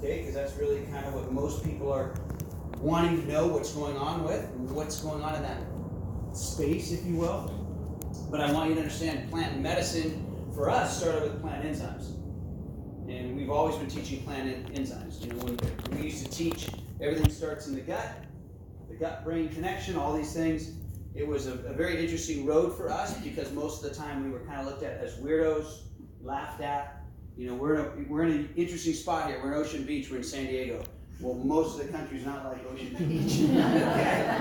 Okay, because that's really kind of what most people are wanting to know what's going on with, what's going on in that space, if you will. But I want you to understand plant medicine for us started with plant enzymes. And we've always been teaching plant enzymes. You know, when we used to teach everything starts in the gut-brain connection, all these things. It was a very interesting road for us because most of the time we were kind of looked at as weirdos, laughed at. You know, we're in an interesting spot here. We're in Ocean Beach. We're in San Diego. Well, most of the country's not like Ocean Beach. Okay?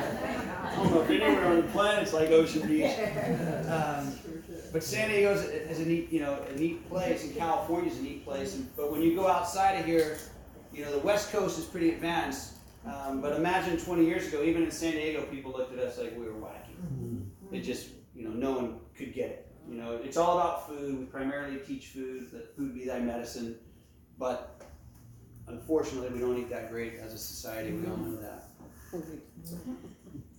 I don't know if anywhere on the planet's like Ocean Beach. But San Diego is a neat place, and California's a neat place. But when you go outside of here, you know, the West Coast is pretty advanced. But imagine 20 years ago, even in San Diego, people looked at us like we were wacky. It just, you know, no one could get it. You know, it's all about food. We primarily teach food, let food be thy medicine. But unfortunately, we don't eat that great as a society. We all know that.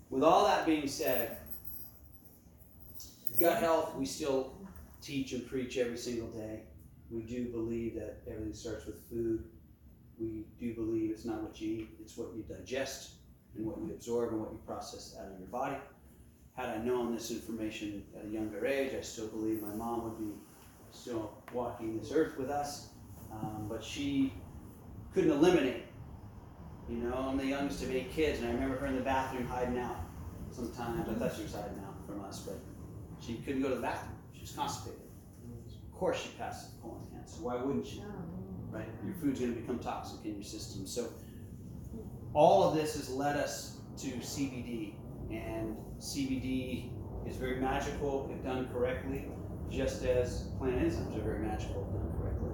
With all that being said, gut health, we still teach and preach every single day. We do believe that everything starts with food. We do believe it's not what you eat, it's what you digest and what you absorb and what you process out of your body. Had I known this information at a younger age, I still believe my mom would be still walking this earth with us, but she couldn't eliminate it. You know, I'm the youngest of 8 kids, and I remember her in the bathroom hiding out sometimes. I thought she was hiding out from us, but she couldn't go to the bathroom. She was constipated. Of course she passed the colon cancer. Why wouldn't she? Right? Your food's going to become toxic in your system. So all of this has led us to CBD, and CBD is very magical if done correctly, just as plant enzymes are very magical if done correctly.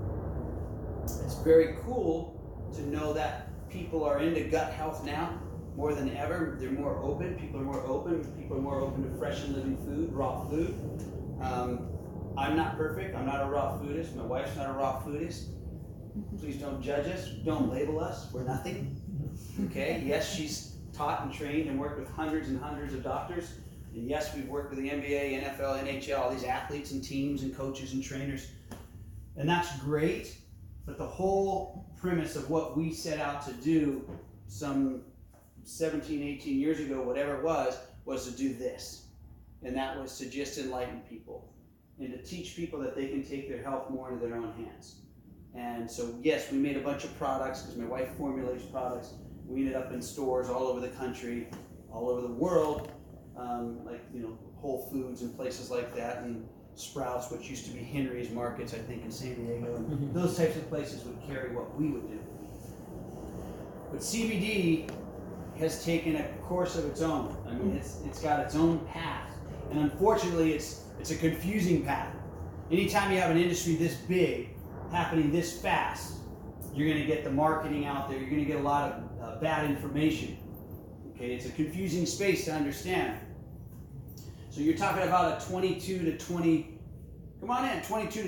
It's very cool to know that people are into gut health now more than ever. They're more open. People are more open. People are more open to fresh and living food, raw food. I'm not perfect. I'm not a raw foodist. My wife's not a raw foodist. Please don't judge us. Don't label us. We're nothing. Okay? Yes, she's taught and trained and worked with hundreds and hundreds of doctors. And yes, we've worked with the NBA, NFL, NHL, all these athletes and teams and coaches and trainers. And that's great. But the whole premise of what we set out to do some 17, 18 years ago, whatever it was to do this. And that was to just enlighten people and to teach people that they can take their health more into their own hands. And so, yes, we made a bunch of products because my wife formulates products. We ended up in stores all over the country, all over the world, like, you know, Whole Foods and places like that, and Sprouts, which used to be Henry's Markets, I think, in San Diego. And those types of places would carry what we would do. But CBD has taken a course of its own. I mean, it's got its own path. And unfortunately, it's a confusing path. Anytime you have an industry this big, happening this fast, you're going to get the marketing out there. You're going to get a lot of bad information. Okay, it's a confusing space to understand. So you're talking about a 22 to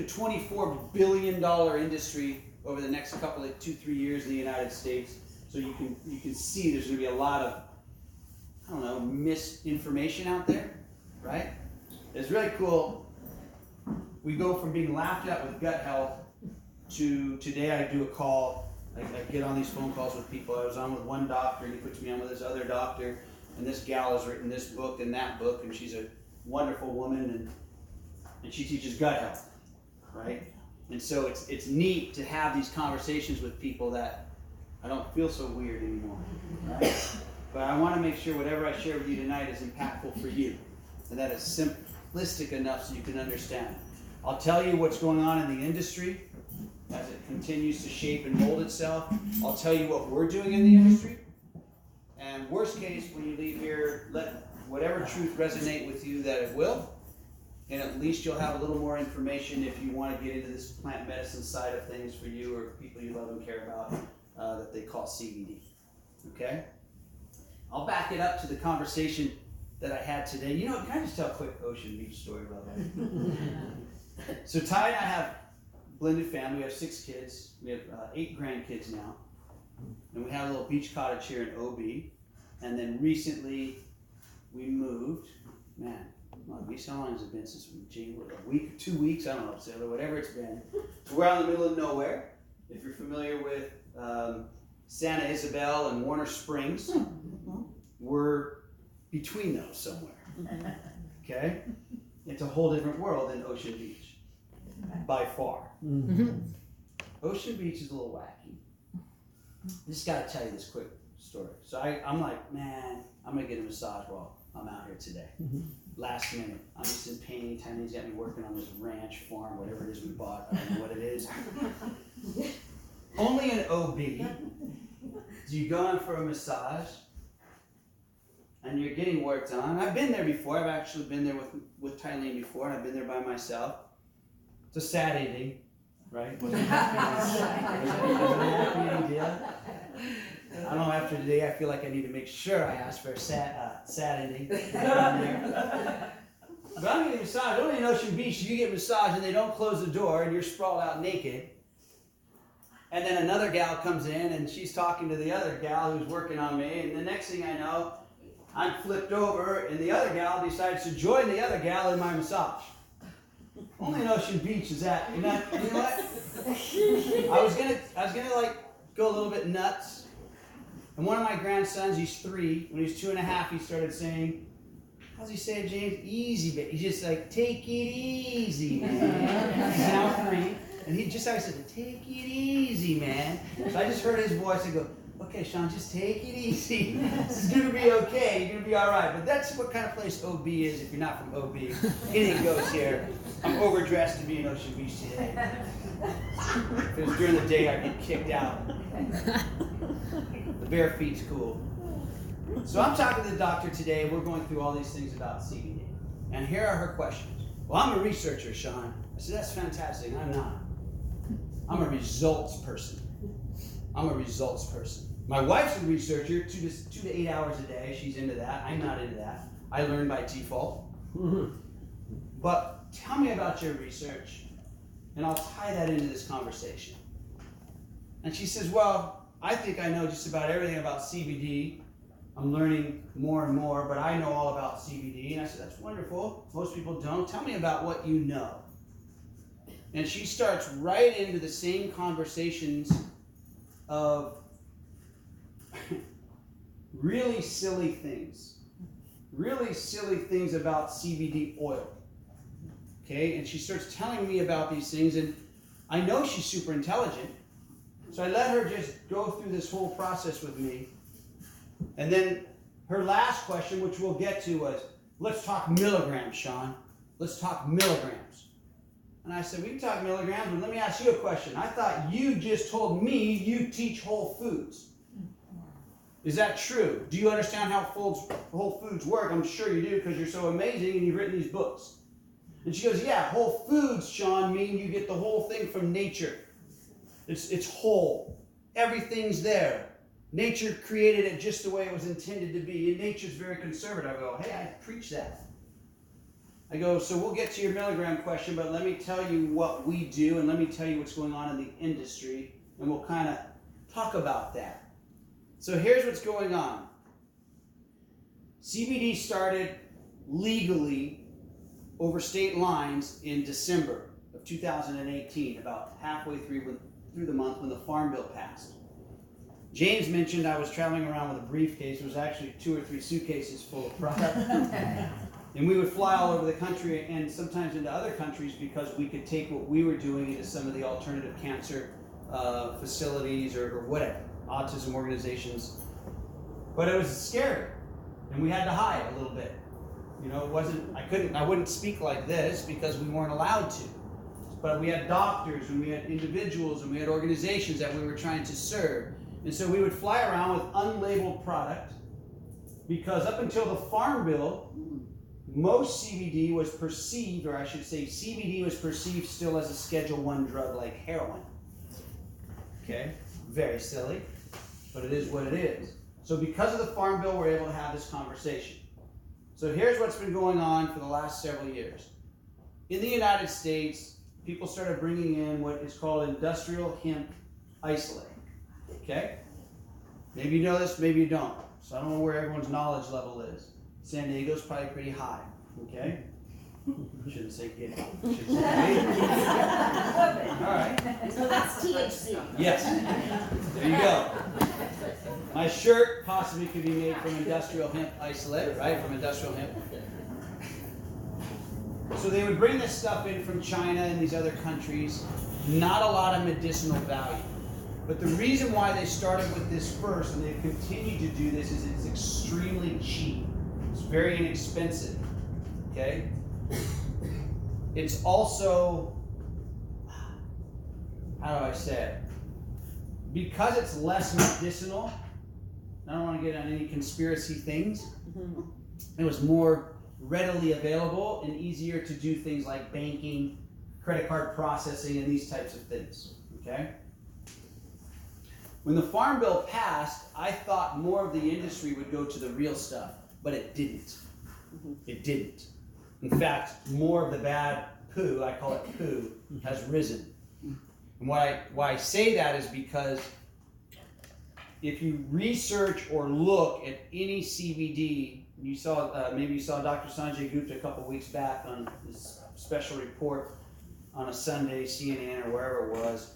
24 billion dollar industry over the next couple of 2-3 years in the United States. So you can see there's going to be a lot of, I don't know, misinformation out there, right? It's really cool. We go from being laughed at with gut health to today I do a call. I get on these phone calls with people. I was on with one doctor, and he puts me on with this other doctor, and this gal has written this book and that book, and she's a wonderful woman, and she teaches gut health, right? And so it's neat to have these conversations with people that I don't feel so weird anymore, right? But I want to make sure whatever I share with you tonight is impactful for you, and that it's simplistic enough so you can understand. I'll tell you what's going on in the industry as it continues to shape and mold itself. I'll tell you what we're doing in the industry. And worst case, when you leave here, let whatever truth resonate with you that it will. And at least you'll have a little more information if you want to get into this plant medicine side of things for you or people you love and care about that they call CBD. Okay? I'll back it up to the conversation that I had today. You know, can I just tell a quick Ocean Beach story about that? So Ty and I have blended family. We have 6 kids. We have 8 grandkids now. And we have a little beach cottage here in OB. And then recently we moved. Man, how long has it been since we changed? A week, 2 weeks? I don't know, so whatever it's been. So we're out in the middle of nowhere. If you're familiar with Santa Isabel and Warner Springs. We're between those somewhere. Okay? It's a whole different world than Ocean Beach, by far. Ocean Beach is a little wacky. I just got to tell you this quick story. So I'm like, man, I'm going to get a massage while I'm out here today. Last minute. I'm just in pain. Tiny's got me working on this ranch farm, whatever it is we bought. I don't know what it is. Only an OB do you go in for a massage and you're getting worked on. I've been there before. I've actually been there with Tylene before, and I've been there by myself. It's a sad ending, right? Was it a happy ending deal? I don't know, after today I feel like I need to make sure I ask for a sad ending. But I'm getting a massage. Only in Ocean Beach you get massage and they don't close the door and you're sprawled out naked. And then another gal comes in and she's talking to the other gal who's working on me, and the next thing I know, I'm flipped over and the other gal decides to join the other gal in my massage. Only in Ocean Beach is that. You know what? I was gonna like go a little bit nuts. And one of my grandsons, he's 3. When he's 2.5, he started saying, how's he say it, James? Easy, baby. He's just like, take it easy, man. He's now 3. And he just always said, take it easy, man. So I just heard his voice and go, okay, Sean, just take it easy. This is going to be okay. You're going to be all right. But that's what kind of place OB is if you're not from OB. Anything goes here. I'm overdressed to be in Ocean Beach today. If it was during the day, I'd get kicked out. The bare feet's cool. So I'm talking to the doctor today. We're going through all these things about CBD. And here are her questions. Well, I'm a researcher, Sean. I said, that's fantastic. I'm not. I'm a results person. My wife's a researcher, 2 to 8 hours a day. She's into that. I'm not into that. I learn by default. But tell me about your research, and I'll tie that into this conversation. And she says, well, I think I know just about everything about CBD. I'm learning more and more, but I know all about CBD. And I said, that's wonderful. Most people don't. Tell me about what you know. And she starts right into the same conversations of really silly things about CBD oil. Okay, and she starts telling me about these things, and I know she's super intelligent, so I let her just go through this whole process with me. And then her last question, which we'll get to, was, let's talk milligrams, Sean. Let's talk milligrams. And I said, we can talk milligrams, but let me ask you a question. I thought you just told me you teach Whole Foods. Is that true? Do you understand how Whole Foods work? I'm sure you do, because you're so amazing and you've written these books. And she goes, yeah, Whole Foods, Sean, mean you get the whole thing from nature. It's whole. Everything's there. Nature created it just the way it was intended to be. And nature's very conservative. I go, hey, I preach that. I go, so we'll get to your milligram question, but let me tell you what we do, and let me tell you what's going on in the industry, and we'll kind of talk about that. So here's what's going on. CBD started legally over state lines in December of 2018, about halfway through the month when the Farm Bill passed. James mentioned I was traveling around with a briefcase. It was actually 2 or 3 suitcases full of product. And we would fly all over the country and sometimes into other countries because we could take what we were doing into some of the alternative cancer facilities or whatever, autism organizations. But it was scary, and we had to hide a little bit. You know, I wouldn't speak like this because we weren't allowed to. But we had doctors, and we had individuals, and we had organizations that we were trying to serve. And so we would fly around with unlabeled product because up until the Farm Bill, most CBD was perceived, or I should say CBD was perceived still as a Schedule I drug like heroin. Okay? Very silly, but it is what it is. So because of the Farm Bill, we're able to have this conversation. So here's what's been going on for the last several years. In the United States, people started bringing in what is called industrial hemp isolate. Okay? Maybe you know this, maybe you don't. So I don't know where everyone's knowledge level is. San Diego's probably pretty high. Okay? Shouldn't say get. Should say vape. All right. So that's THC. Yes. There you go. My shirt possibly could be made from industrial hemp isolate, right? From industrial hemp. So they would bring this stuff in from China and these other countries. Not a lot of medicinal value. But the reason why they started with this first, and they've continued to do this, is it's extremely cheap. It's very inexpensive. Okay? It's also, how do I say it? Because it's less medicinal, I don't want to get on any conspiracy things. It was more readily available and easier to do things like banking, credit card processing, and these types of things. Okay? When the Farm Bill passed, I thought more of the industry would go to the real stuff, but it didn't. It didn't. In fact, more of the bad poo, I call it poo, has risen. And why I say that is because if you research or look at any CBD, you saw maybe you saw Dr. Sanjay Gupta a couple weeks back on this special report on a Sunday, CNN or wherever it was.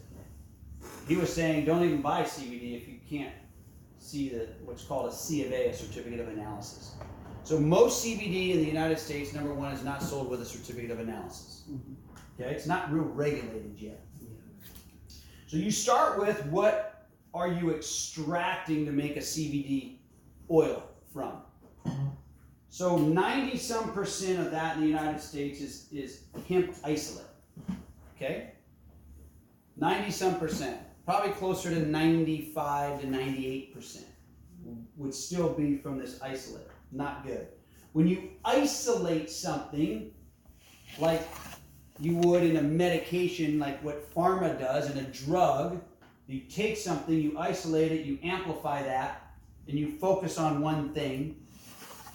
He was saying don't even buy CBD if you can't see what's called a C of A, a certificate of analysis. So most CBD in the United States, number one, is not sold with a certificate of analysis. Okay, it's not real regulated yet. So you start with what are you extracting to make a CBD oil from? So 90-some% of that in the United States is hemp isolate. Okay? 90-some%. Probably closer to 95 to 98% would still be from this isolate. Not good. When you isolate something, like you would in a medication, like what pharma does in a drug, you take something, you isolate it, you amplify that, and you focus on one thing,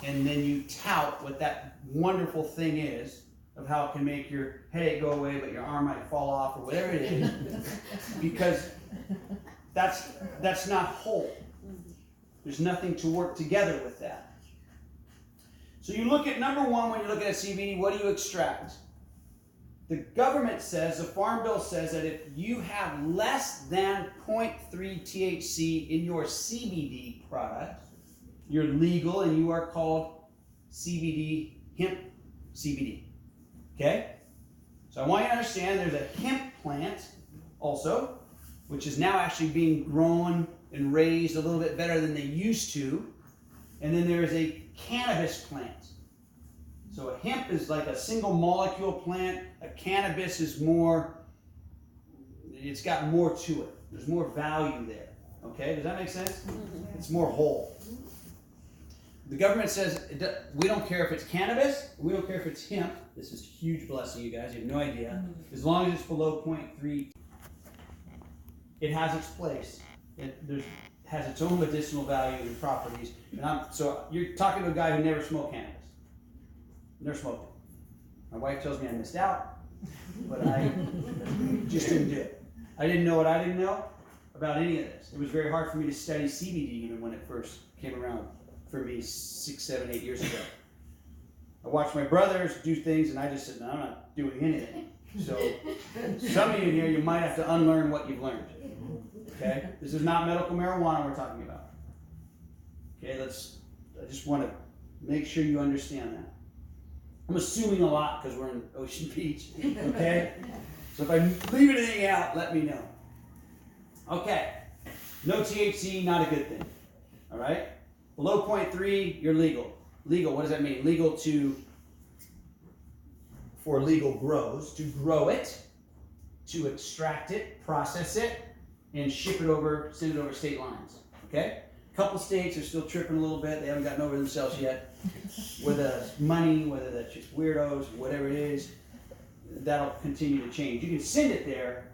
and then you tout what that wonderful thing is, of how it can make your headache go away, but your arm might fall off, or whatever it is, because that's not whole. There's nothing to work together with that. So you look at number one when you look at CBD, what do you extract? The government says, the Farm Bill says that if you have less than 0.3 THC in your CBD product, you're legal and you are called CBD, hemp CBD. Okay? So I want you to understand there's a hemp plant also, which is now actually being grown and raised a little bit better than they used to. And then there is a cannabis plant. So a hemp is like a single molecule plant. A cannabis is more, it's got more to it. There's more value there. Okay, does that make sense? It's more whole. The government says, we don't care if it's cannabis, we don't care if it's hemp. This is a huge blessing, you guys, you have no idea. As long as it's below 0.3, it has its place. It has its own medicinal value and properties. So you're talking to a guy who never smoked cannabis. Never smoked it. My wife tells me I missed out, but I just didn't do it. I didn't know what I didn't know about any of this. It was very hard for me to study CBD even when it first came around for me 6, 7, 8 years ago. I watched my brothers do things and I just said, no, I'm not doing anything. So some of you here, you might have to unlearn what you've learned. Okay? This is not medical marijuana we're talking about. Okay, I just want to make sure you understand that. I'm assuming a lot because we're in Ocean Beach. Okay? So if I leave anything out, let me know. Okay. No THC, not a good thing. All right? Below 0.3, you're legal. Legal, what does that mean? Legal for legal grows, to grow it, to extract it, process it, and ship it over, send it over state lines. Okay? A couple states are still tripping a little bit. They haven't gotten over themselves yet. Whether that's money, whether that's just weirdos, whatever it is, that'll continue to change. You can send it there,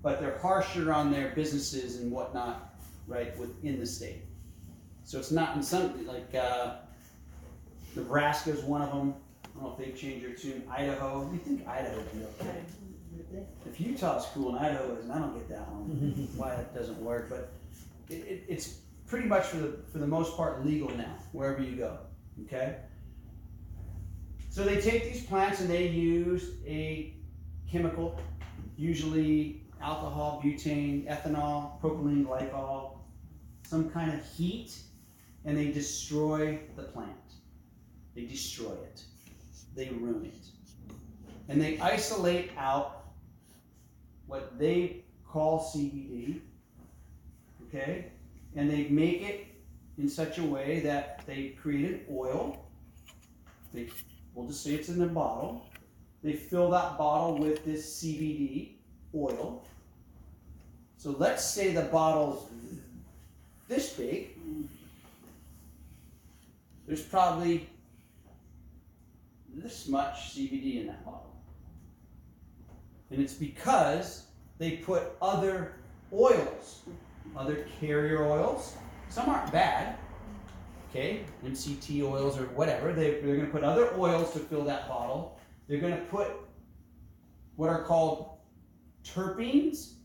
but they're harsher on their businesses and whatnot, right, within the state. So it's not in some, like Nebraska is one of them. I don't know if they've changed their tune. Idaho, we think Idaho would be okay. If Utah's cool and Idaho isn't, I don't get that one. Why that doesn't work, but it's pretty much for the most part legal now, wherever you go. Okay? So they take these plants and they use a chemical, usually alcohol, butane, ethanol, propylene glycol, some kind of heat, and they destroy the plant. They destroy it. They ruin it. And they isolate out what they call CBD, okay? And they make it in such a way that they create an oil. We'll just say it's in a bottle. They fill that bottle with this CBD oil. So let's say the bottle's this big. There's probably this much CBD in that bottle. And it's because they put other oils, other carrier oils. Some aren't bad, okay? MCT oils or whatever. They're going to put other oils to fill that bottle. They're going to put what are called terpenes,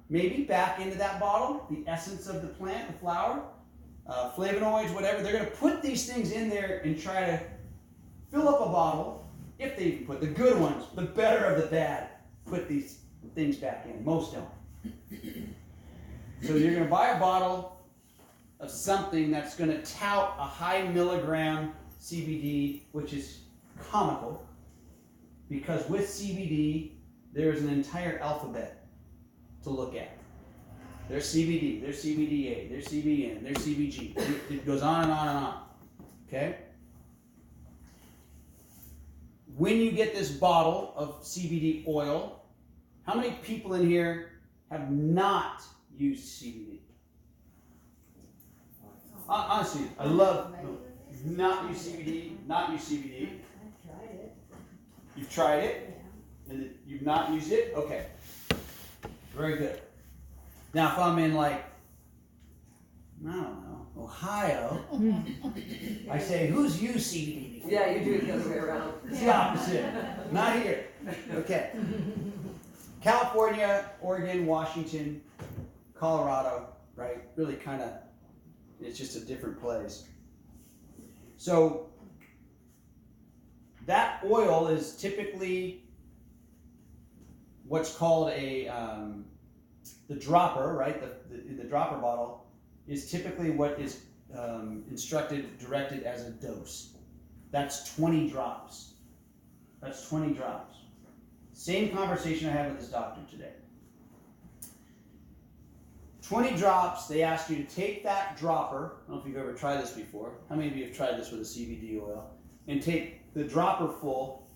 maybe back into that bottle, the essence of the plant, the flower, flavonoids, whatever. They're going to put these things in there and try to fill up a bottle, if they even put the good ones, the better of the bad, put these things back in. Most don't. So you're going to buy a bottle of something that's going to tout a high milligram CBD, which is comical, because with CBD, there's an entire alphabet to look at. There's CBD, there's CBDA, there's CBN, there's CBG. It goes on and on and on. Okay? When you get this bottle of CBD oil, how many people in here have not used CBD? Honestly, I love not use CBD, not use CBD. I've tried it. You've tried it? Yeah. And you've not used it? Okay. Very good. Now, if I'm in, like, I don't know, Ohio, I say, who's used CBD before? Yeah, you do it the other way around. It's the opposite. Not here. Okay. California, Oregon, Washington, Colorado, right? Really kind of, it's just a different place. So that oil is typically what's called a the dropper, right? The dropper bottle is typically what is directed as a dose. That's 20 drops. That's 20 drops. Same conversation I had with this doctor today. 20 drops, they ask you to take that dropper. I don't know if you've ever tried this before. How many of you have tried this with a CBD oil? And take the dropper full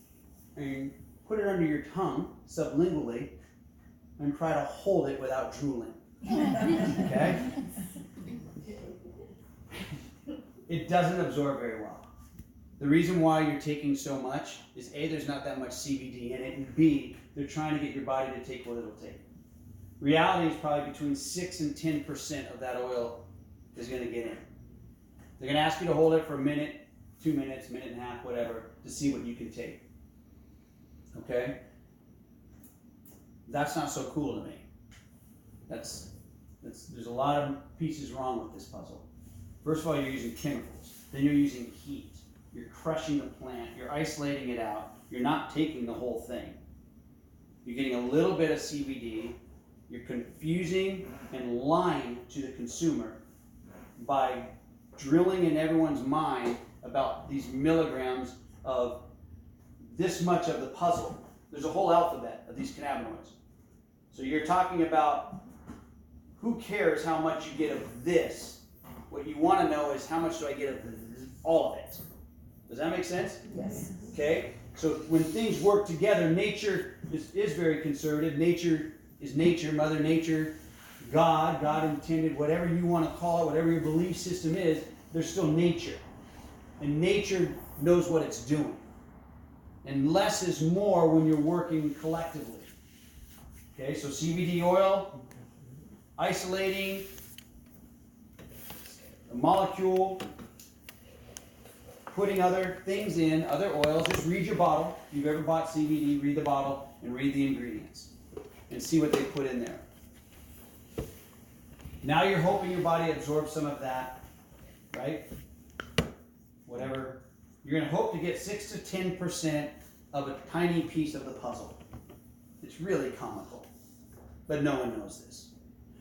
and put it under your tongue, sublingually, and try to hold it without drooling. Okay? It doesn't absorb very well. The reason why you're taking so much is A, there's not that much CBD in it, and B, they're trying to get your body to take what it'll take. Reality is probably between 6 and 10% of that oil is going to get in. They're going to ask you to hold it for a minute, 2 minutes, minute and a half, whatever, to see what you can take. Okay? That's not so cool to me. There's a lot of pieces wrong with this puzzle. First of all, you're using chemicals. Then you're using heat. You're crushing the plant. You're isolating it out. You're not taking the whole thing. You're getting a little bit of CBD. You're confusing and lying to the consumer by drilling in everyone's mind about these milligrams of this much of the puzzle. There's a whole alphabet of these cannabinoids. So you're talking about who cares how much you get of this. What you want to know is how much do I get of all of it. Does that make sense? Yes. Okay? So when things work together, nature is very conservative. Nature is nature, Mother Nature, God intended, whatever you want to call it, whatever your belief system is, there's still nature. And nature knows what it's doing. And less is more when you're working collectively. Okay, so CBD oil, isolating a molecule, putting other things in, other oils. Just read your bottle. If you've ever bought CBD, read the bottle and read the ingredients and see what they put in there. Now you're hoping your body absorbs some of that, right? Whatever You're going to hope to get 6 to 10% of a tiny piece of the puzzle. It's really comical, but no one knows this.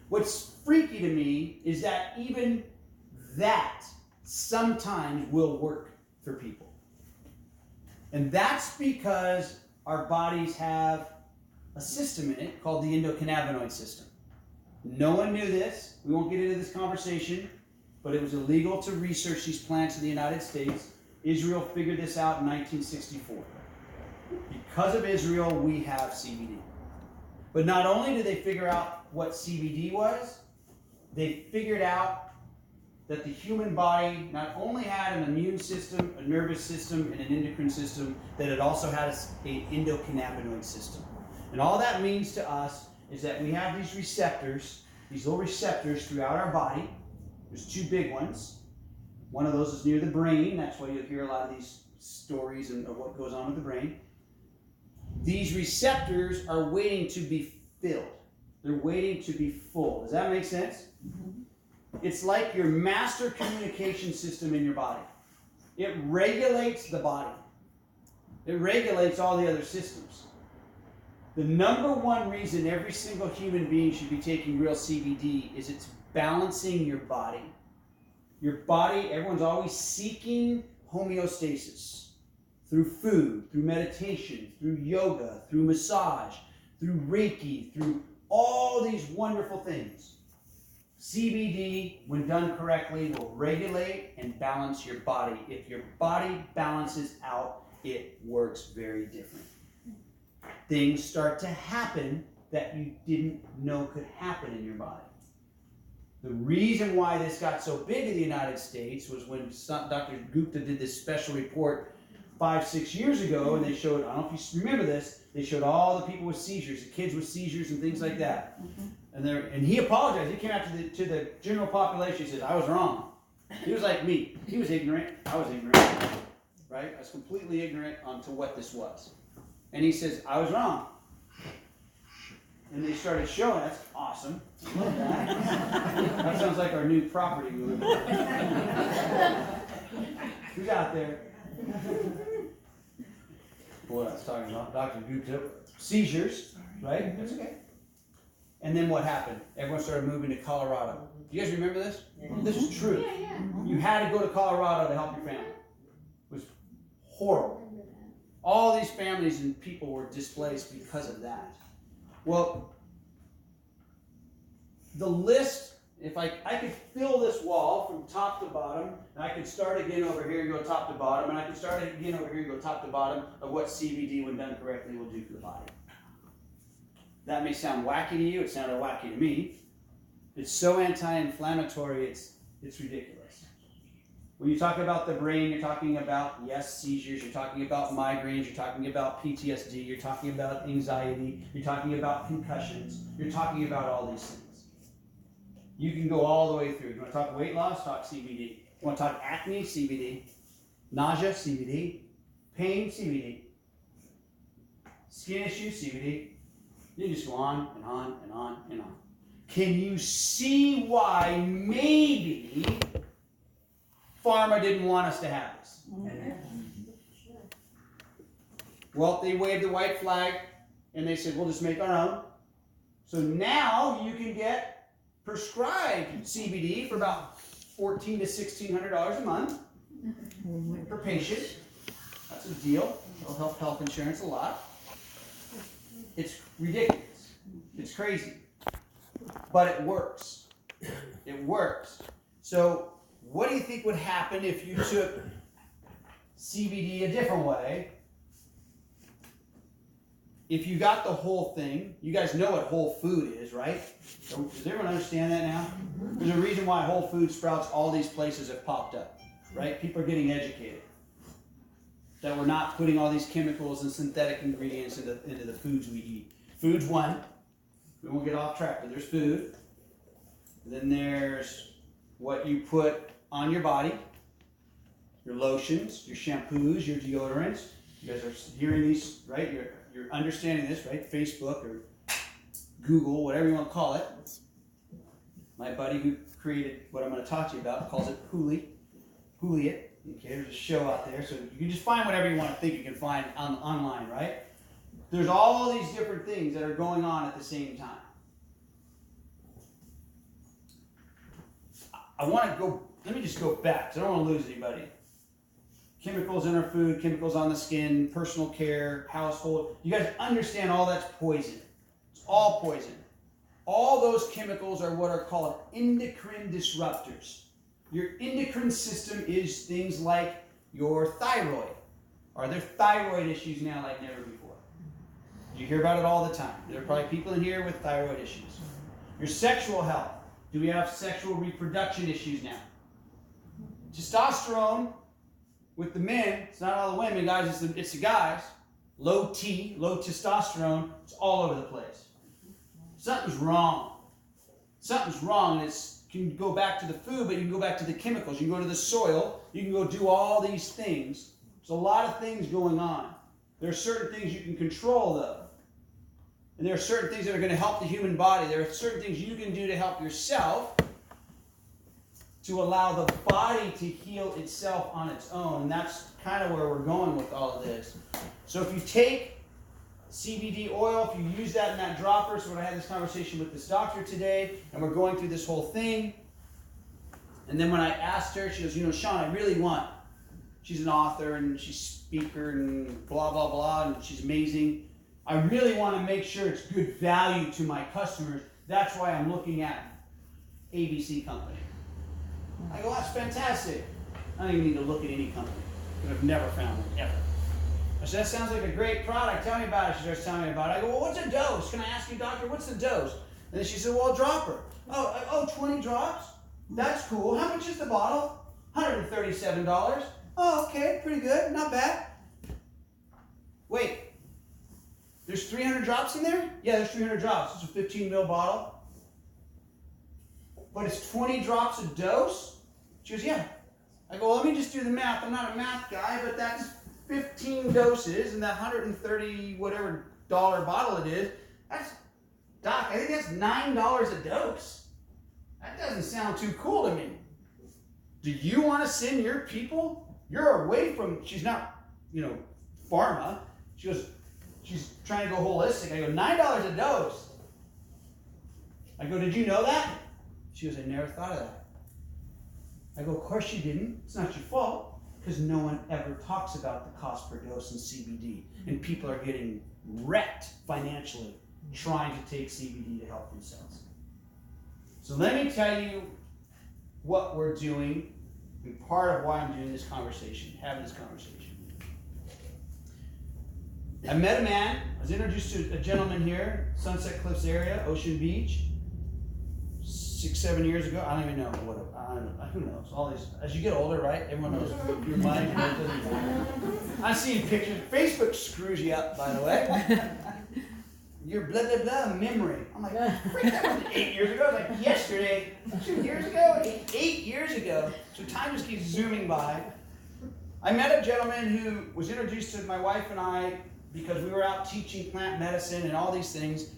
What's freaky to me is that even that sometimes will work for people. And that's because our bodies have a system in it called the endocannabinoid system. No one knew this. We won't get into this conversation, but it was illegal to research these plants in the United States. Israel figured this out in 1964. Because of Israel, we have CBD. But not only did they figure out what CBD was, they figured out that the human body not only had an immune system, a nervous system, and an endocrine system, that it also had an endocannabinoid system. And all that means to us is that we have these receptors, these little receptors throughout our body. There's two big ones. One of those is near the brain. That's why you'll hear a lot of these stories of what goes on with the brain. These receptors are waiting to be filled. They're waiting to be full. Does that make sense? It's like your master communication system in your body. It regulates the body. It regulates all the other systems. The number one reason every single human being should be taking real CBD is it's balancing your body. Your body, everyone's always seeking homeostasis through food, through meditation, through yoga, through massage, through Reiki, through all these wonderful things. CBD, when done correctly, will regulate and balance your body. If your body balances out, it works very different. Things start to happen that you didn't know could happen in your body. The reason why this got so big in the United States was when Dr. Gupta did this special report 5-6 years ago, and they showed, I don't know if you remember this, they showed all the people with seizures, the kids with seizures and things like that. And he apologized. He came out to the general population. He said, I was wrong. He was like me. He was ignorant. I was ignorant. Right? I was completely ignorant onto what this was. And he says, I was wrong. And they started showing. That's awesome. I love that. That sounds like our new property we live in. Who's out there? What I was talking about, Dr. Gupta. Seizures, right? That's okay. And then what happened? Everyone started moving to Colorado. Do you guys remember this? This is true. You had to go to Colorado to help your family. It was horrible. All these families and people were displaced because of that. Well, the list, if I could fill this wall from top to bottom, and I could start again over here and go top to bottom, and I could start again over here and go top to bottom of what CBD, when done correctly, will do for the body. That may sound wacky to you. It sounded wacky to me. It's so anti-inflammatory, it's ridiculous. When you talk about the brain, you're talking about, yes, seizures, you're talking about migraines, you're talking about PTSD, you're talking about anxiety, you're talking about concussions, you're talking about all these things. You can go all the way through. You want to talk weight loss? Talk CBD. You want to talk acne? CBD. Nausea? CBD. Pain? CBD. Skin issues? CBD. You just go on and on and on and on. Can you see why maybe pharma didn't want us to have this? Well, they waved the white flag and they said, we'll just make our own. So now you can get prescribed CBD for about $1,400 to $1,600 a month per patient. That's a deal. It'll help health insurance a lot. It's ridiculous. It's crazy. But it works. It works. So what do you think would happen if you took CBD a different way? If you got the whole thing, you guys know what whole food is, right? Does everyone understand that now? There's a reason why Whole Food Sprouts, all these places have popped up, right? People are getting educated. That we're not putting all these chemicals and synthetic ingredients into the foods we eat. Food's one. We won't get off track, but there's food. Then there's what you put on your body. Your lotions, your shampoos, your deodorants. You guys are hearing these, right? You're understanding this, right? Facebook or Google, whatever you want to call it. My buddy who created what I'm going to talk to you about calls it Hooli. Hooli it. Okay, there's a show out there, so you can just find whatever you want to think you can find online, right? There's all these different things that are going on at the same time. Let me just go back, because I don't want to lose anybody. Chemicals in our food, chemicals on the skin, personal care, household. You guys understand all that's poison. It's all poison. All those chemicals are what are called endocrine disruptors. Your endocrine system is things like your thyroid. Are there thyroid issues now like never before? You hear about it all the time. There are probably people in here with thyroid issues. Your sexual health. Do we have sexual reproduction issues now? Testosterone with the men, it's not all the women, guys, it's the guys. Low T, low testosterone, it's all over the place. Something's wrong. Something's wrong, and you can go back to the food, but you can go back to the chemicals. You can go to the soil. You can go do all these things. There's a lot of things going on. There are certain things you can control, though. And there are certain things that are going to help the human body. There are certain things you can do to help yourself to allow the body to heal itself on its own. And that's kind of where we're going with all of this. So if you take CBD oil, if you use that in that dropper, so when I had this conversation with this doctor today, and we're going through this whole thing, and then when I asked her, she goes, Sean, I really want, she's an author, and she's a speaker, and blah, blah, blah, and she's amazing. I really want to make sure it's good value to my customers. That's why I'm looking at ABC Company. I go, that's fantastic. I don't even need to look at any company, because I've never found one, ever. I said, that sounds like a great product. Tell me about it. She starts telling me about it. I go, well, what's a dose? Can I ask you, doctor, what's the dose? And then she said, well, a dropper. Oh, 20 drops? That's cool. How much is the bottle? $137. Oh, okay, pretty good. Not bad. Wait, there's 300 drops in there? Yeah, there's 300 drops. It's a 15 ml bottle. But it's 20 drops a dose? She goes, yeah. I go, well, let me just do the math. I'm not a math guy, but that's 15 doses, and that $130 whatever bottle it is, Doc, I think that's $9 a dose. That doesn't sound too cool to me. Do you want to send your people? You're away from, she's not, pharma. She goes, she's trying to go holistic. I go, $9 a dose. I go, did you know that? She goes, I never thought of that. I go, of course you didn't. It's not your fault. Because no one ever talks about the cost per dose in CBD. And people are getting wrecked financially trying to take CBD to help themselves. So let me tell you what we're doing and part of why I'm doing this conversation, having this conversation. I met a man. I was introduced to a gentleman here, Sunset Cliffs area, Ocean Beach, 6-7 years ago. I don't even know who knows? All these, as you get older, right? Everyone knows your mind. I'm seeing pictures. Facebook screws you up, by the way. Your blah blah blah memory. I'm like, freak, that wasn't 8 years ago. It was like yesterday, 2 years ago, 8 years ago. So time just keeps zooming by. I met a gentleman who was introduced to my wife and I because we were out teaching plant medicine and all these things.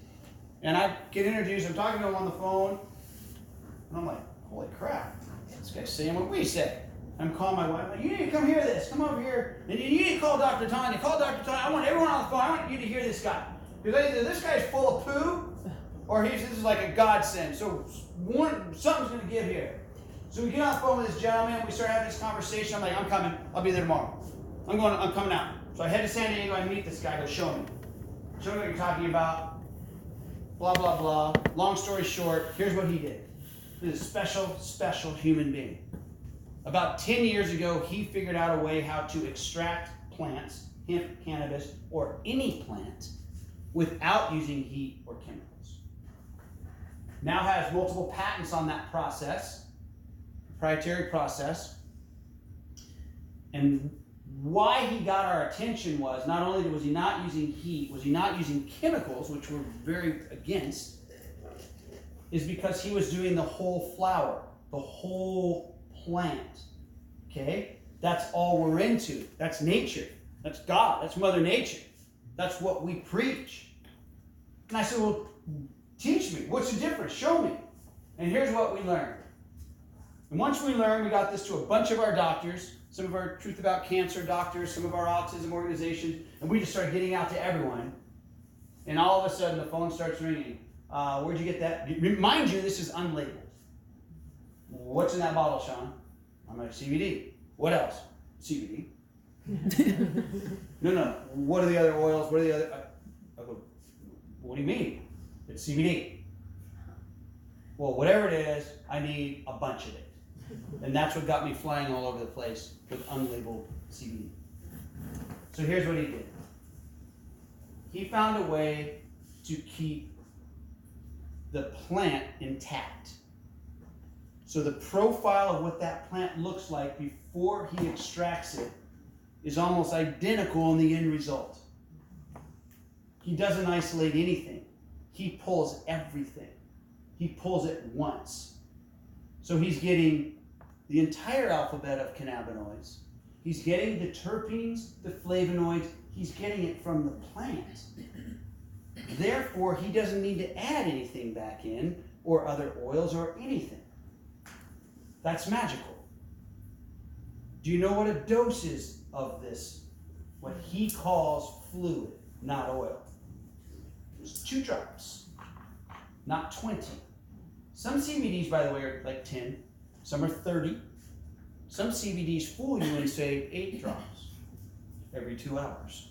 And I get introduced. I'm talking to him on the phone. And I'm like, holy crap. This guy's saying what we say. I'm calling my wife. I'm like, you need to come hear this. Come over here. And you need to call Dr. Tanya. Call Dr. Tanya. I want everyone on the phone. I want you to hear this guy. Because either this guy's full of poo or this is like a godsend. So something's going to give here. So we get on the phone with this gentleman. We start having this conversation. I'm like, I'm coming. I'll be there tomorrow. I'm coming out. So I head to San Diego. I meet this guy. I go, show me. Show me what you're talking about. Blah, blah, blah. Long story short, here's what he did. He's a special human being. About 10 years ago, he figured out a way how to extract plants, hemp, cannabis, or any plant without using heat or chemicals. Now has multiple patents on that process, proprietary process. And why he got our attention was not only was he not using heat, was he not using chemicals, which we're very against, is because he was doing the whole flower, the whole plant. Okay? That's all we're into. That's nature. That's God. That's Mother Nature. That's what we preach. And I said, well, teach me. What's the difference? Show me. And here's what we learned. And once we learned, we got this to a bunch of our doctors. some of our Truth About Cancer doctors, some of our autism organizations, and we just start getting out to everyone. And all of a sudden, the phone starts ringing. Where'd you get that? Mind you, this is unlabeled. What's in that bottle, Sean? I'm like, CBD. What else? CBD. No. What are the other oils? What are the other? I go, what do you mean? It's CBD. Well, whatever it is, I need a bunch of it. And that's what got me flying all over the place with unlabeled CBD. So here's what he did. He found a way to keep the plant intact. So the profile of what that plant looks like before he extracts it is almost identical in the end result. He doesn't isolate anything. He pulls everything. He pulls it once. So he's getting the entire alphabet of cannabinoids. He's getting the terpenes, the flavonoids. He's getting it from the plant. Therefore, he doesn't need to add anything back in, or other oils or anything. That's magical. Do you know what a dose is of this? What he calls fluid, not oil. It's 2 drops, not 20. Some CBDs, by the way, are like 10. Some are 30. Some CBDs fool you and say 8 drops every 2 hours.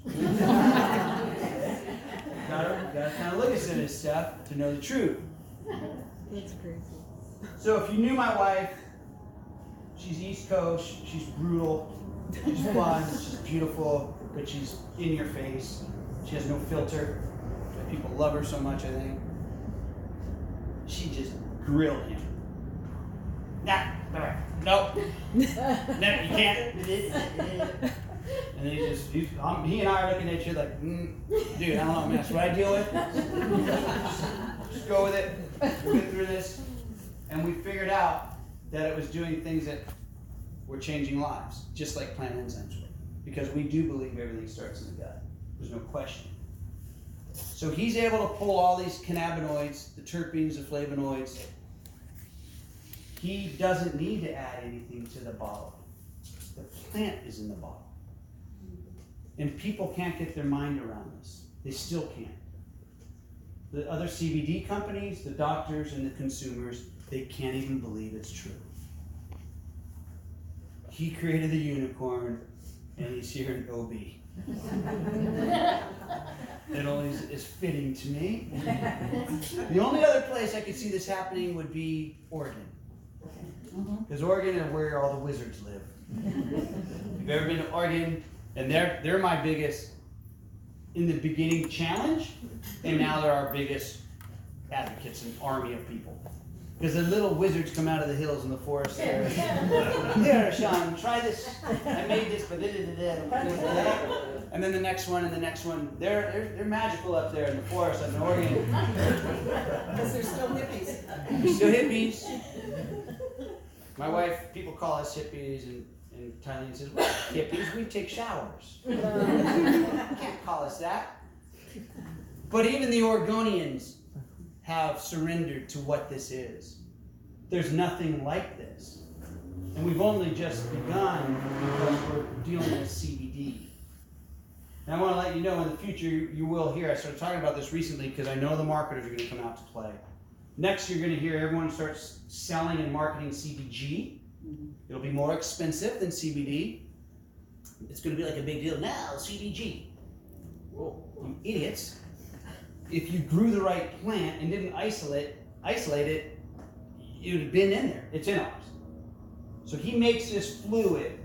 Gotta kind of look at some of this stuff to know the truth. That's crazy. So if you knew my wife, she's East Coast, she's brutal, she's fun, she's beautiful, but she's in your face. She has no filter. People love her so much, I think. She just grilled him. Nah, no, you can't. And then he and I are looking at you like, dude, I don't know, man, that's what I deal with. Just go with it. We'll get through this. And we figured out that it was doing things that were changing lives, just like plant enzymes were. Because we do believe everything starts in the gut. There's no question. So he's able to pull all these cannabinoids, the terpenes, the flavonoids. He doesn't need to add anything to the bottle. The plant is in the bottle. And people can't get their mind around this. They still can't. The other CBD companies, the doctors, and the consumers, they can't even believe it's true. He created the unicorn, and he's here in OB. It only is fitting to me. The only other place I could see this happening would be Oregon. Because Oregon is where all the wizards live. If you've ever been to Oregon, and they're my biggest, in the beginning, challenge, and now they're our biggest advocates, an army of people. Because the little wizards come out of the hills and the forest there. Here, Sean, try this. I made this, but and then the next one and the next one. They're magical up there in the forest up in Oregon. Because they're still hippies. They're still hippies. My wife, people call us hippies, and Thailand says, well, hippies, we take showers. You can't call us that. But even the Oregonians have surrendered to what this is. There's nothing like this. And we've only just begun because we're dealing with CBD. And I want to let you know in the future, you will hear, I started talking about this recently because I know the marketers are going to come out to play. Next, you're going to hear everyone starts selling and marketing CBG. It'll be more expensive than CBD. It's going to be like a big deal. Now, CBG. Well, you idiots. If you grew the right plant and didn't isolate it, it would have been in there. It's in ours. So he makes this fluid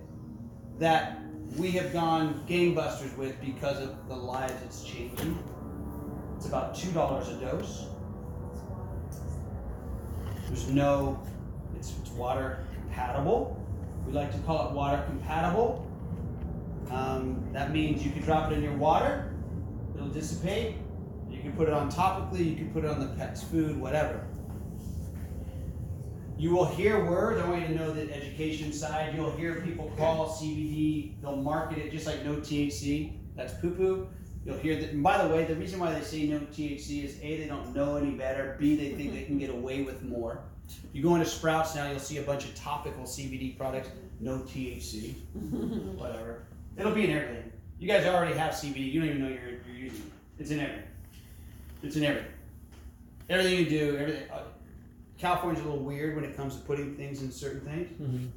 that we have gone gangbusters with because of the lives it's changing. It's about $2 a dose. It's water compatible. We like to call it water compatible. That means you can drop it in your water, it'll dissipate. You can put it on topically, you can put it on the pet's food, whatever. You will hear words, I want you to know the education side, you'll hear people call CBD, they'll market it just like no THC, that's poo-poo. You'll hear that, and by the way, the reason why they say no THC is A, they don't know any better, B, they think they can get away with more. You go into Sprouts now, you'll see a bunch of topical CBD products, no THC, whatever. It'll be in everything. You guys already have CBD. You don't even know you're using it. It's in everything. It's in everything. Everything you do, everything. California's a little weird when it comes to putting things in certain things.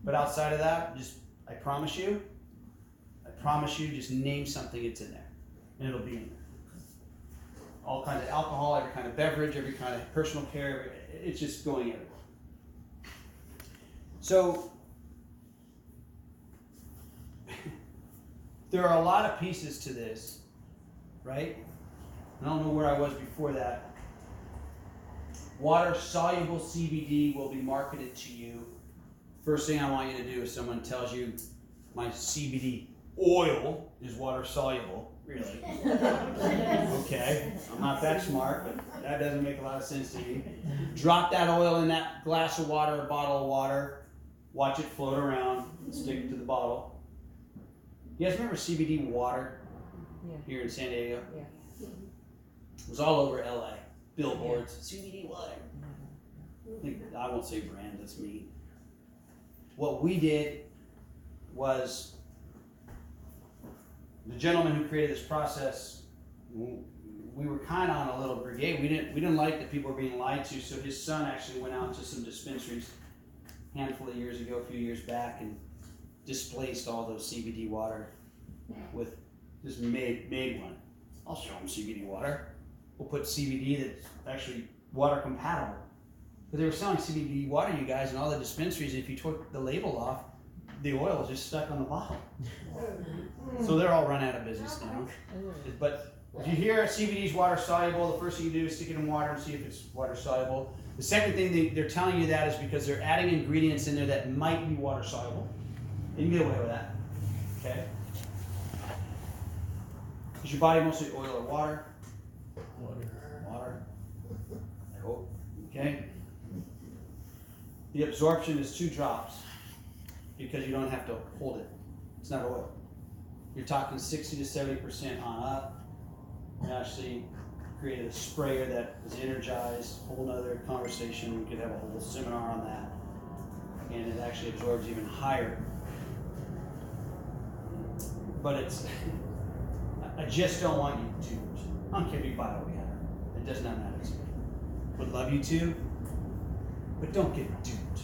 But outside of that, I promise you, just name something, it's in there. And it'll be in there. All kinds of alcohol, every kind of beverage, every kind of personal care, it's just going everywhere. So, there are a lot of pieces to this, right? I don't know where I was before that. Water-soluble CBD will be marketed to you. First thing I want you to do is someone tells you my CBD oil is water-soluble. Really? Okay, I'm not that smart, but that doesn't make a lot of sense to me. Drop that oil in that glass of water or bottle of water. Watch it float around and stick it to the bottle. You guys remember CBD water here in San Diego? Yeah. It was all over LA. Billboards, CBD water. I won't say brand, that's me. What we did was, the gentleman who created this process, we were kind of on a little brigade. We didn't like that people were being lied to, so his son actually went out to some dispensaries a handful of years ago, a few years back, and displaced all those CBD water with just made one. I'll show them CBD water. We'll put CBD that's actually water compatible. But they were selling CBD water, you guys, in all the dispensaries. If you took the label off, the oil was just stuck on the bottle. So they're all run out of business now. But if you hear CBD is water soluble, the first thing you do is stick it in water and see if it's water soluble. The second thing they're telling you that is because they're adding ingredients in there that might be water soluble. You can get away with that. Okay? Is your body mostly oil or water? Water. I hope. Okay? The absorption is 2 drops because you don't have to hold it. It's not oil. You're talking 60 to 70% on up. We actually created a sprayer that is energized. Whole nother conversation. We could have a whole seminar on that. And it actually absorbs even higher. But it's, I just don't want you to. I don't care if you buy what we have. It does not matter to me. Would love you to, but don't get duped.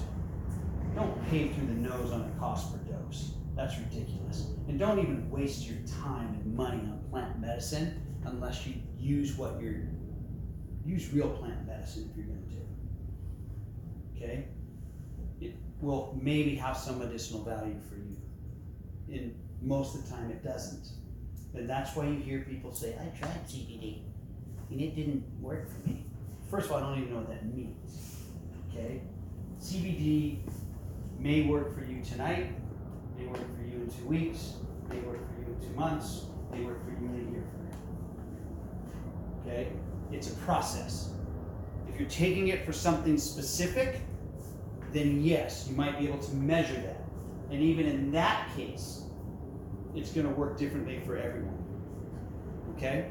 Don't pay through the nose on the cost per dose. That's ridiculous. And don't even waste your time and money on plant medicine unless you use real plant medicine if you're going to do it. Okay? It will maybe have some medicinal value for you. And most of the time it doesn't. And that's why you hear people say, I tried CBD and it didn't work for me. First of all, I don't even know what that means. Okay? CBD may work for you tonight, may work for you in 2 weeks, may work for you in 2 months, may work for you in a year from now. Okay? It's a process. If you're taking it for something specific, then yes, you might be able to measure that. And even in that case, it's going to work differently for everyone. Okay?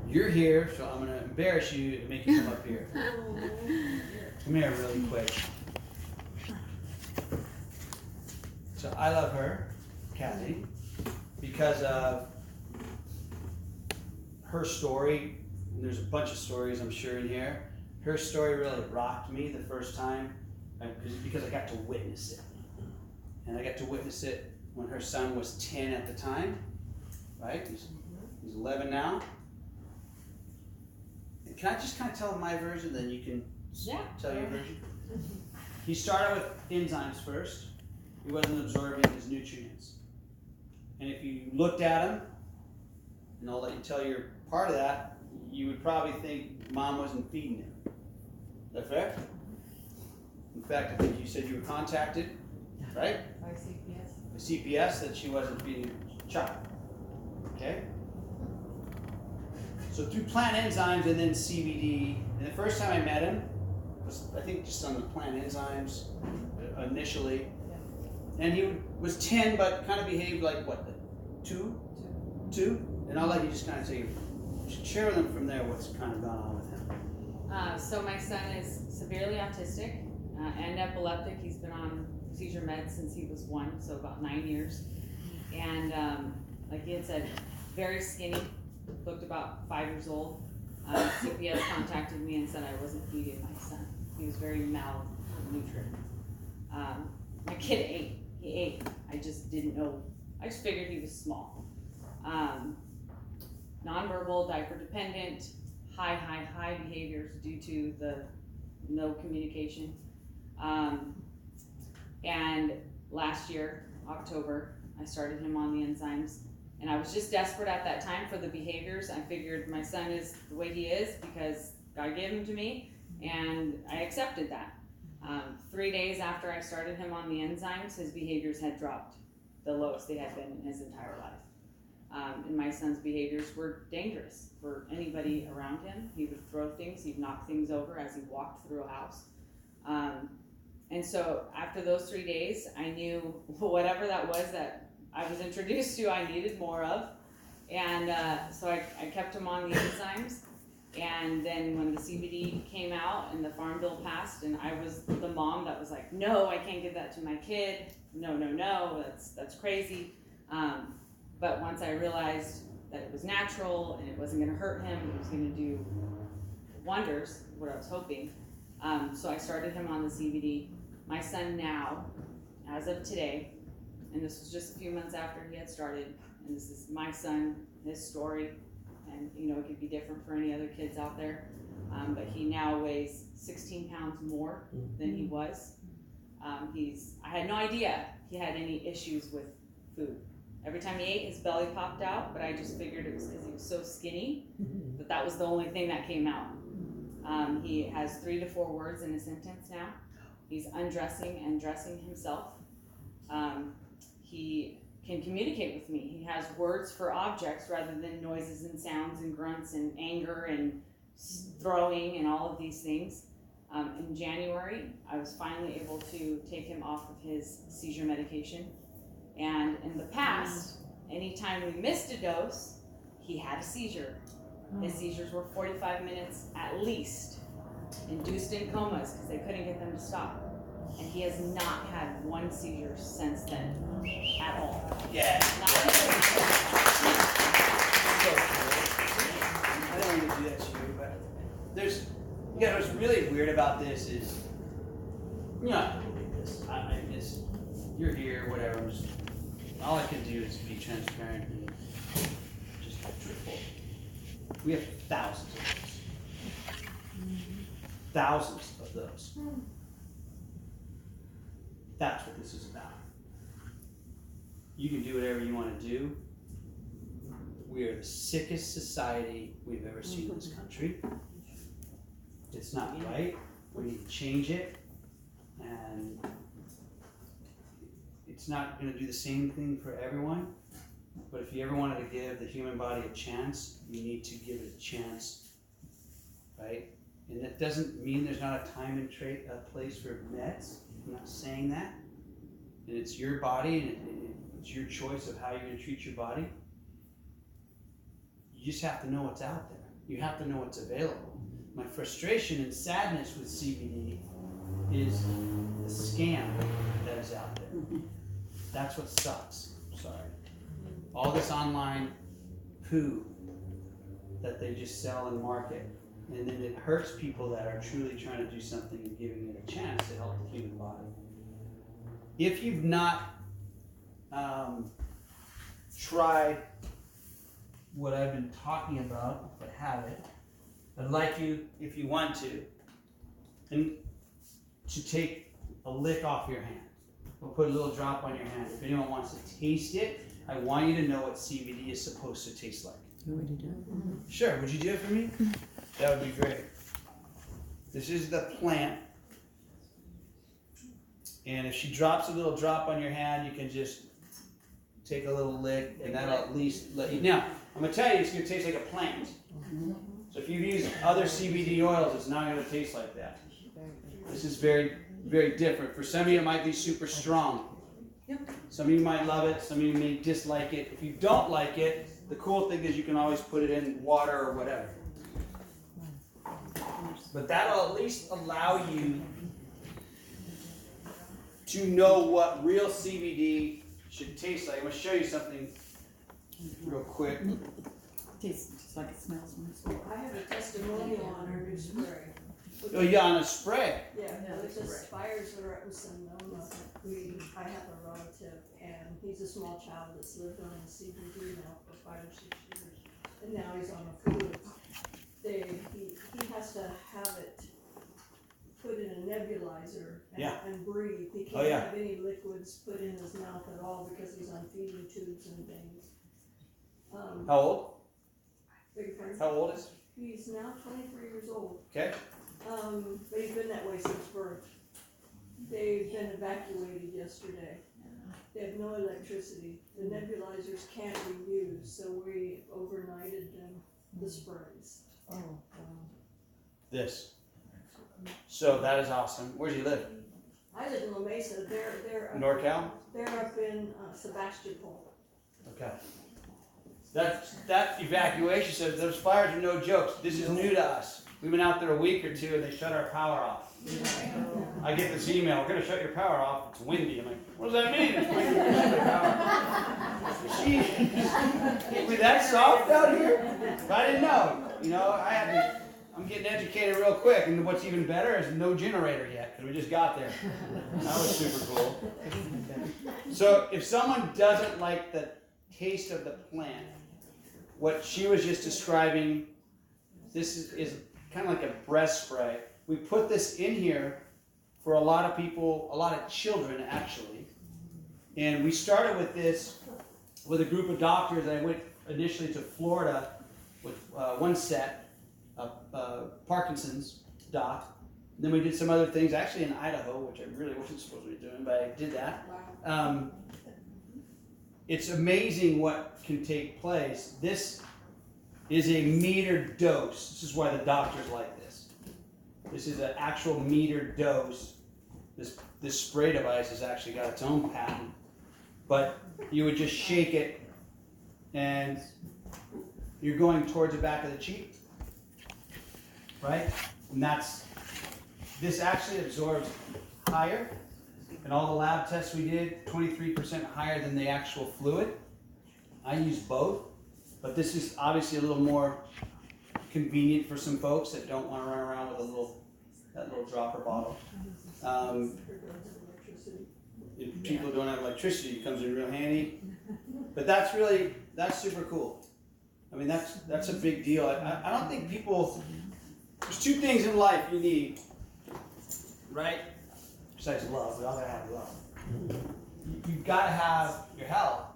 You're here, so I'm going to embarrass you and make you come up here. Come here really quick. So I love her, Kathy, because of her story. There's a bunch of stories, I'm sure, in here. Her story really rocked me the first time because I got to witness it. And I got to witness it when her son was 10 at the time, right? He's 11 now. And can I just kind of tell my version, then you can tell your version? He started with enzymes first. He wasn't absorbing his nutrients. And if you looked at him, and I'll let you tell your part of that, you would probably think mom wasn't feeding him. Is that fair? In fact, I think you said you were contacted, right? By CPS. The CPS that she wasn't feeding the child. Okay? So through plant enzymes and then CBD, and the first time I met him was, I think, just on the plant enzymes initially. And he was 10, but kind of behaved like what, 2? 2? And I'll let you just kind of share with them from there what's kind of gone on with him. So my son is severely autistic and epileptic. He's been on seizure meds since he was 1, so about 9 years. And like he had said, very skinny, looked about 5 years old. CPS contacted me and said I wasn't feeding my son. He was very malnutrition. My kid ate. He ate. I just didn't know. I just figured he was small. Nonverbal, diaper dependent, high behaviors due to the no communication. And last year, October, I started him on the enzymes. And I was just desperate at that time for the behaviors. I figured my son is the way he is because God gave him to me, and I accepted that. 3 days after I started him on the enzymes, his behaviors had dropped the lowest they had been in his entire life. And my son's behaviors were dangerous for anybody around him. He would throw things, he'd knock things over as he walked through a house. And so after those 3 days, I knew whatever that was that I was introduced to, I needed more of. And so I kept him on the enzymes. And then when the CBD came out and the farm bill passed, and I was the mom that was like, no, I can't give that to my kid. No, that's crazy. But once I realized that it was natural and it wasn't going to hurt him, it was going to do wonders, what I was hoping. So I started him on the CBD. My son now, as of today, and this was just a few months after he had started, and this is my son, his story, and you know, it could be different for any other kids out there, but he now weighs 16 pounds more than he was. I had no idea he had any issues with food. Every time he ate, his belly popped out, but I just figured it was because he was so skinny that was the only thing that came out. He has 3 to 4 words in a sentence now. He's undressing and dressing himself. He can communicate with me. He has words for objects rather than noises and sounds and grunts and anger and throwing and all of these things. In January, I was finally able to take him off of his seizure medication. And in the past, anytime we missed a dose, he had a seizure. His seizures were 45 minutes at least, induced in comas because they couldn't get them to stop. And he has not had one seizure since then, at all. Yeah. Not I don't want to do that to you, but what's really weird about this is, you know, you're here, whatever. All I can do is be transparent and just truthful. We have thousands of those. Thousands of those. That's what this is about. You can do whatever you want to do. We are the sickest society we've ever seen in this country. It's not right. We need to change it. And it's not going to do the same thing for everyone. But if you ever wanted to give the human body a chance, you need to give it a chance. Right? And that doesn't mean there's not a time and a place for meds. I'm not saying that. And it's your body, and it's your choice of how you're going to treat your body. You just have to know what's out there. You have to know what's available. My frustration and sadness with CBD is the scam that is out there. That's what sucks. Sorry. All this online poo that they just sell and market. And then it hurts people that are truly trying to do something and giving it a chance to help the human body. If you've not tried what I've been talking about, but haven't, I'd like you, if you want to, and to take a lick off your hand. We'll put a little drop on your hand. If anyone wants to taste it, I want you to know what CBD is supposed to taste like. Would you do it? Sure, would you do it for me? That would be great. This is the plant. And if she drops a little drop on your hand, you can just take a little lick, and that'll at least let you. Now, I'm going to tell you, it's going to taste like a plant. So if you've used other CBD oils, it's not going to taste like that. This is very, very different. For some of you, it might be super strong. Some of you might love it. Some of you may dislike it. If you don't like it, the cool thing is you can always put it in water or whatever. But that'll at least allow you to know what real CBD should taste like. I'm going to show you something real quick. Tastes just like it smells when it's. I have a testimonial on our new spray. Oh, yeah, on a spray. Yeah, with the fires that are up in Sonoma, I have a relative, and he's a small child that's lived on CBD now for 5 or 6 years, and now he's on a fluid. He has to have it put in a nebulizer and breathe. He can't have any liquids put in his mouth at all because he's on feeding tubes and things. How old? Beg your pardon? How old is He's now 23 years old. Okay. But he's been that way since birth. They've been evacuated yesterday. They have no electricity. The nebulizers can't be used, so we overnighted them the sprays. Oh, wow. This. So that is awesome. Where do you live? I live in La Mesa. They're up, NorCal? They're up in Sebastopol. Okay. That evacuation says those fires are no jokes. This is new to us. We've been out there a week or two and they shut our power off. I get this email, we're going to shut your power off. It's windy. I'm like, what does that mean? It's windy. We're shutting the power off. Jeez. We that soft out here? If I didn't know. You know, I'm getting educated real quick. And what's even better is no generator yet because we just got there. That was super cool. So if someone doesn't like the taste of the plant, what she was just describing, this is kind of like a breast spray. We put this in here for a lot of people, a lot of children actually. And we started with this with a group of doctors. I went initially to Florida with one set of Parkinson's doc. Then we did some other things, actually in Idaho, which I really wasn't supposed to be doing, but I did that. Wow. It's amazing what can take place. This is a metered dose. This is why the doctors like this. This is an actual metered dose. This spray device has actually got its own patent. But you would just shake it and you're going towards the back of the cheek, right? And this actually absorbs higher. And all the lab tests we did, 23% higher than the actual fluid. I use both, but this is obviously a little more convenient for some folks that don't want to run around with that little dropper bottle. If people don't have electricity, it comes in real handy. But that's super cool. I mean, that's a big deal. I don't think people, there's two things in life you need, right? Besides love, we all gotta have love. You've gotta have your health.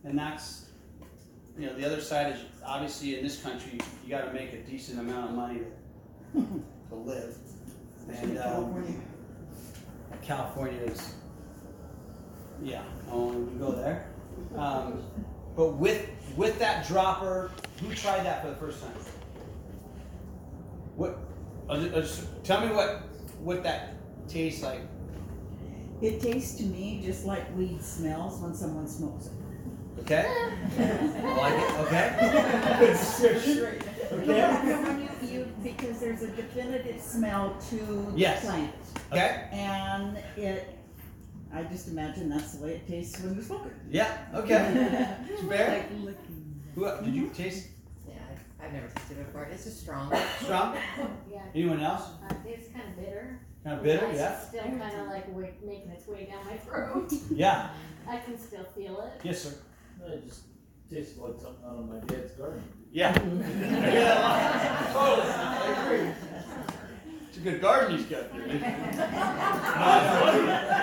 And that's, the other side is obviously in this country, you gotta make a decent amount of money to live. And California is, I won't go there. But with that dropper, who tried that for the first time? Tell me what that tastes like. It tastes to me just like weed smells when someone smokes it. Okay? I like it. Okay? Good description. Okay? Because there's a definitive smell to the plant. Okay? And I just imagine that's the way it tastes when you smoke it. Yeah, okay. It's fair. Like licking. Did you taste? Yeah, I've never tasted it before. It's just strong. Strong? Yeah. Anyone else? It's kind of bitter. Kind of bitter, It's yeah? still kind of like making its way down my throat. Yeah. I can still feel it. Yes, sir. It just tastes like something out of my dad's garden. Yeah. Yeah. Totally. I agree. It's a good garden he's got there.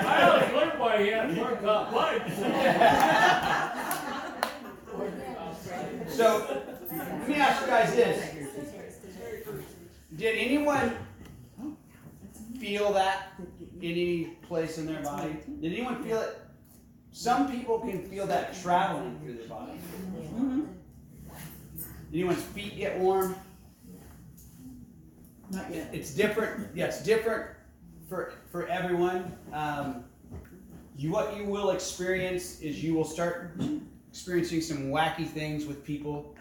I always wondered why he had more top lights. So, let me ask you guys this. Did anyone feel that in any place in their body? Did anyone feel it? Some people can feel that traveling through their body. Mm-hmm. Did anyone's feet get warm? Not yet. It's different. Yeah, it's different for everyone. What you will experience is you will start experiencing some wacky things with people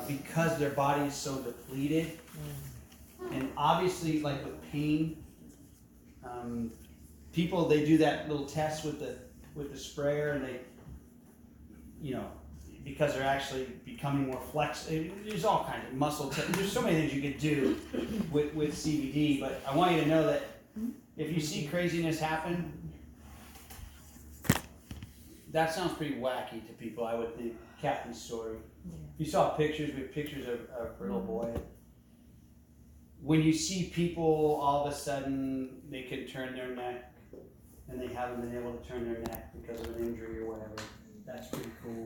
because their body is so depleted. And obviously, like with pain, people, they do that little test with the sprayer, and they, you know, because they're actually becoming more flexible. There's all kinds of muscle there's so many things you could do with CBD, but I want you to know that if you see craziness happen, that sounds pretty wacky to people, I would think. Kathy's story. You saw pictures with pictures of her little boy. When you see people all of a sudden they can turn their neck and they haven't been able to turn their neck because of an injury or whatever, that's pretty cool.